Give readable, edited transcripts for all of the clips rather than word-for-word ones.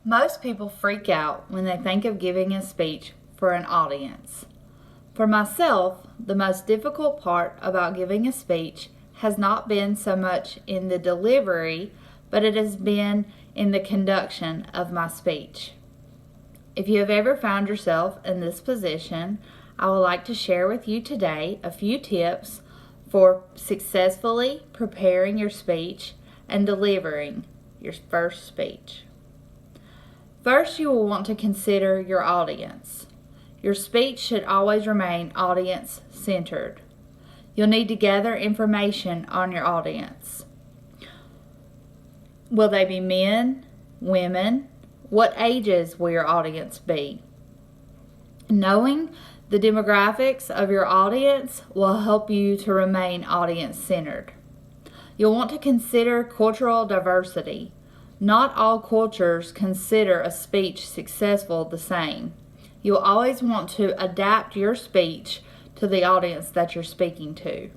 Most people freak out when they think of giving a speech for an audience. For myself, the most difficult part about giving a speech has not been so much in the delivery, but it has been in the conduction of my speech. If you have ever found yourself in this position, I would like to share with you today a few tips for successfully preparing your speech and delivering your first speech. First, you will want to consider your audience. Your speech should always remain audience-centered. You'll need to gather information on your audience. Will they be men, women? What ages will your audience be? Knowing the demographics of your audience will help you to remain audience-centered. You'll want to consider cultural diversity. Not all cultures consider a speech successful the same. You'll always want to adapt your speech to the audience that you're speaking to.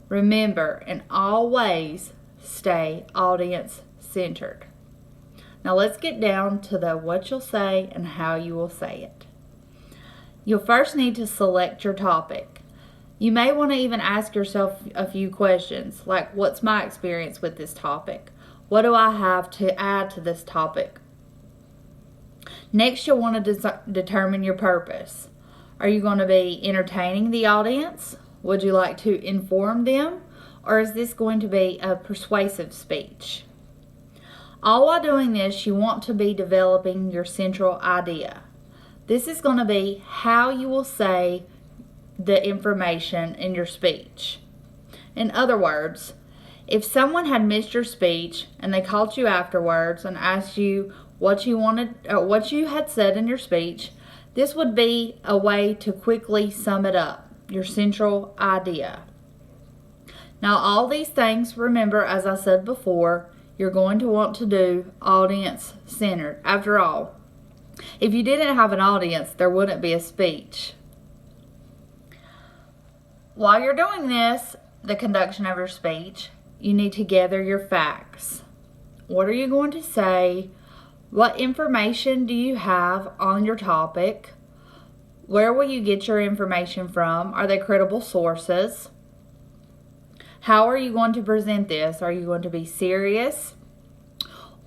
Remember, in all ways, stay audience-centered. Now let's get down to the what you'll say and how you will say it. You'll first need to select your topic. You may want to even ask yourself a few questions, like what's my experience with this topic? What do I have to add to this topic? Next, you'll want to determine your purpose. Are you going to be entertaining the audience? Would you like to inform them? Or is this going to be a persuasive speech? All while doing this, you want to be developing your central idea. This is going to be how you will say the information in your speech. In other words, if someone had missed your speech and they called you afterwards and asked you what you had said in your speech, this would be a way to quickly sum it up, your central idea. Now, all these things, remember, as I said before, you're going to want to do audience-centered. After all, if you didn't have an audience, there wouldn't be a speech. While you're doing this, the conduction of your speech, you need to gather your facts. What are you going to say? What information do you have on your topic? Where will you get your information from? Are they credible sources? How are you going to present this? Are you going to be serious?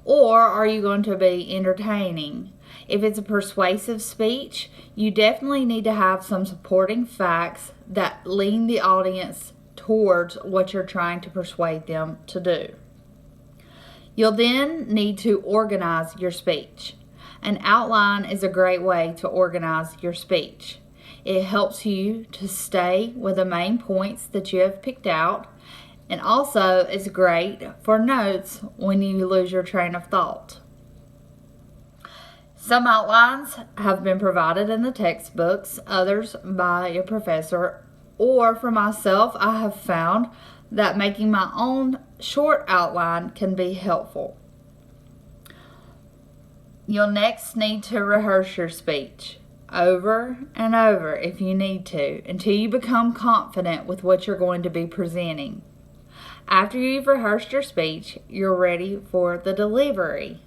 Or are you going to be entertaining? If it's a persuasive speech, you definitely need to have some supporting facts that lean the audience towards what you're trying to persuade them to do. You'll then need to organize your speech. An outline is a great way to organize your speech. It helps you to stay with the main points that you have picked out, and also is great for notes when you lose your train of thought. Some outlines have been provided in the textbooks, others by your professor, or for myself, I have found that making my own short outline can be helpful. You'll next need to rehearse your speech over and over if you need to, until you become confident with what you're going to be presenting. After you've rehearsed your speech, you're ready for the delivery.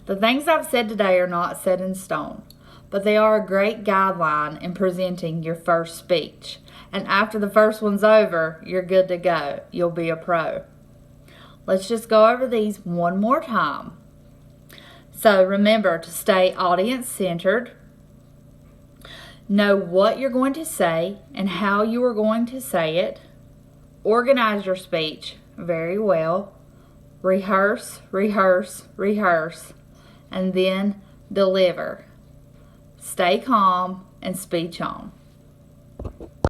The things I've said today are not set in stone, but they are a great guideline in presenting your first speech. And after the first one's over, you're good to go. You'll be a pro. Let's just go over these one more time. So remember to stay audience-centered. Know what you're going to say and how you are going to say it. Organize your speech very well. Rehearse, rehearse, rehearse, and then deliver. Stay calm and speech on.